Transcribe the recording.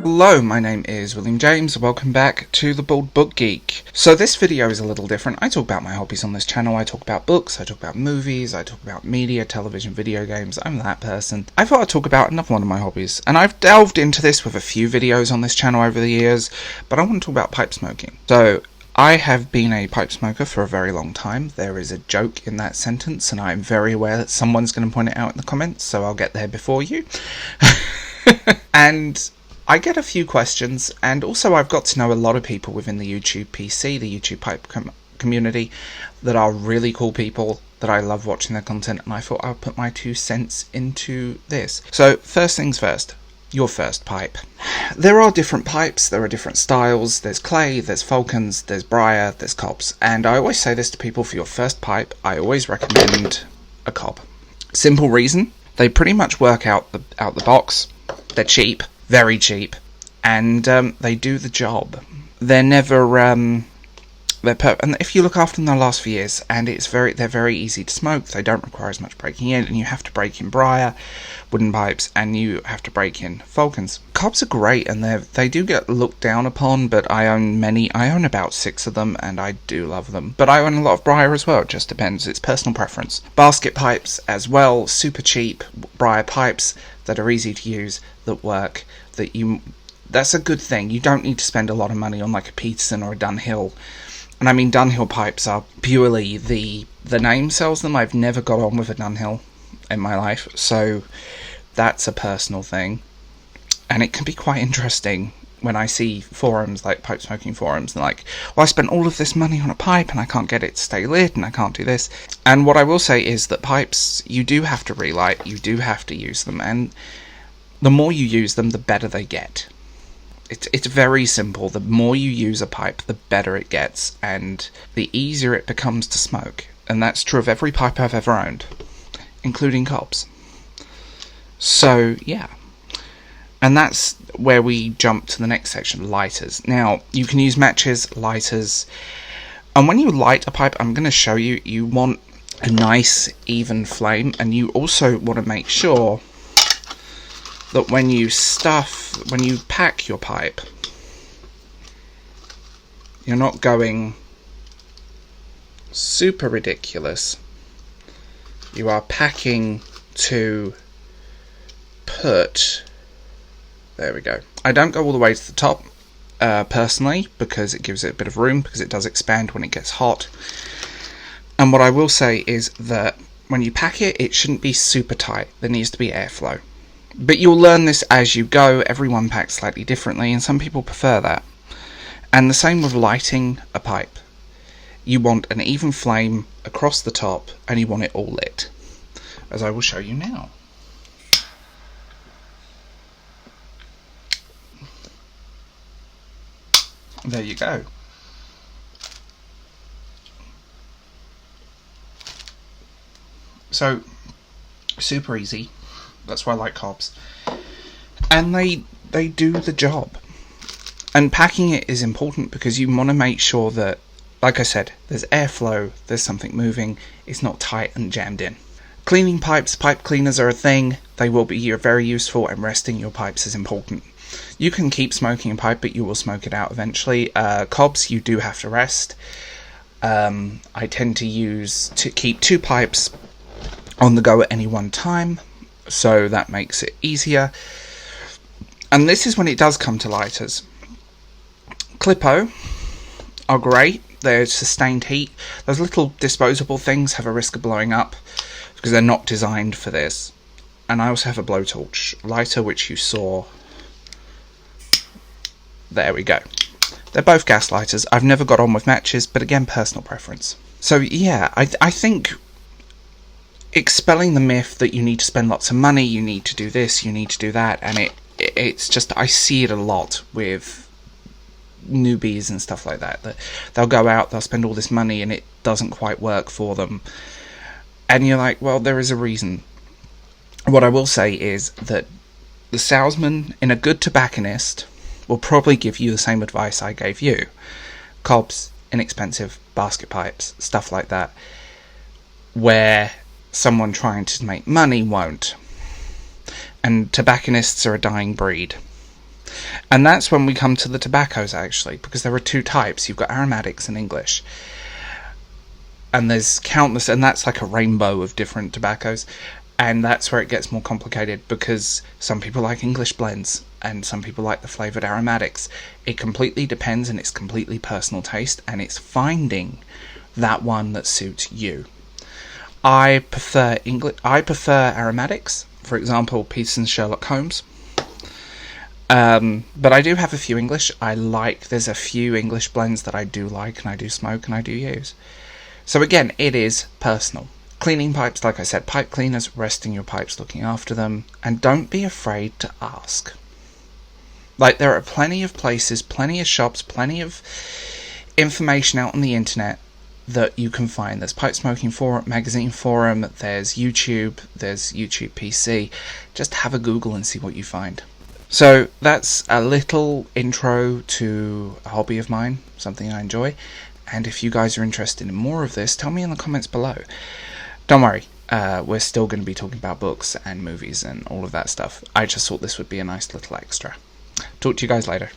Hello, my name is William James. Welcome back to The Bald Book Geek. So this video is a little different. I talk about my hobbies on this channel. I talk about books, I talk about movies, I talk about media, television, video games. I'm that person. I thought I'd talk about another one of my hobbies, and I've delved into this with a few videos on this channel over the years, but I want to talk about pipe smoking. So I have been a pipe smoker for a very long time. There is a joke in that sentence, and I'm very aware that someone's going to point it out in the comments, so I'll get there before you. And I get a few questions, and also I've got to know a lot of people within the ytpc, the YouTube pipe community, that are really cool people that I love watching their content, and I thought I'll put my 2 cents into this. So first things first, your first pipe. There are different pipes, there are different styles. There's clay, there's falcons, there's briar, there's cobs, and I always say this to people: for your first pipe, I always recommend a cob. Simple reason: they pretty much work out the box. They're cheap. Very cheap, and they do the job. They're never and if you look after them, they'll last for years, and they're very easy to smoke. They don't require as much breaking in, and you have to break in briar, wooden pipes, and you have to break in falcons. Cobs are great, and they do get looked down upon, but I own many. I own about 6 of them, and I do love them. But I own a lot of briar as well. It just depends. It's personal preference. Basket pipes as well, super cheap briar pipes that are easy to use, that work. That's a good thing. You don't need to spend a lot of money on like a Peterson or a Dunhill. And I mean, Dunhill pipes are purely the name sells them. I've never got on with a Dunhill in my life, so that's a personal thing. And it can be quite interesting when I see forums, like pipe smoking forums, and like, well, I spent all of this money on a pipe and I can't get it to stay lit, and I can't do this. And what I will say is that pipes, you do have to relight, you do have to use them, and the more you use them, the better they get. It's very simple. The more you use a pipe, the better it gets, and the easier it becomes to smoke. And that's true of every pipe I've ever owned, including cobs. So, yeah. And that's where we jump to the next section, lighters. Now, you can use matches, lighters, and when you light a pipe, I'm going to show you, you want a nice, even flame, and you also want to make sure that when you pack your pipe, you're not going super ridiculous. You are packing to put, there we go. I don't go all the way to the top, personally, because it gives it a bit of room, because it does expand when it gets hot. And what I will say is that when you pack it, it shouldn't be super tight. There needs to be airflow. But you'll learn this as you go. Everyone packs slightly differently, and some people prefer that. And the same with lighting a pipe. You want an even flame across the top, and you want it all lit, as I will show you now. There you go. So, super easy. That's why I like cobs. And they do the job. And packing it is important because you want to make sure that, like I said, there's airflow, there's something moving, it's not tight and jammed in. Cleaning pipes, pipe cleaners are a thing. They will be very useful, and resting your pipes is important. You can keep smoking a pipe, but you will smoke it out eventually. Cobs, you do have to rest. I tend to keep 2 pipes on the go at any one time, so that makes it easier. And this is when it does come to lighters. Clippo are great. They're sustained heat. Those little disposable things have a risk of blowing up because they're not designed for this. And I also have a blowtorch lighter, which you saw. There we go. They're both gas lighters. I've never got on with matches, but again, personal preference. So yeah, I think expelling the myth that you need to spend lots of money, you need to do this, you need to do that, and it's just, I see it a lot with newbies and stuff like that they'll go out, they'll spend all this money, and it doesn't quite work for them. And you're like, well, there is a reason. What I will say is that the salesman in a good tobacconist will probably give you the same advice I gave you. Cobs, inexpensive, basket pipes, stuff like that, where someone trying to make money won't. And tobacconists are a dying breed. And that's when we come to the tobaccos, actually, because there are two types. You've got aromatics and English. And there's countless, and that's like a rainbow of different tobaccos. And that's where it gets more complicated, because some people like English blends and some people like the flavoured aromatics. It completely depends, and it's completely personal taste, and it's finding that one that suits you. I prefer aromatics, for example, Peterson's Sherlock Holmes. But I do have a few English. There's a few English blends that I do like, and I do smoke, and I do use. So again, it is personal. Cleaning pipes, like I said, pipe cleaners, resting your pipes, looking after them, and don't be afraid to ask. Like, there are plenty of places, plenty of shops, plenty of information out on the internet that you can find. There's Pipe Smoking Forum, Magazine Forum, there's YouTube, there's ytpc. Just have a Google and see what you find. So that's a little intro to a hobby of mine, something I enjoy. And if you guys are interested in more of this, tell me in the comments below. Don't worry, we're still going to be talking about books and movies and all of that stuff. I just thought this would be a nice little extra. Talk to you guys later.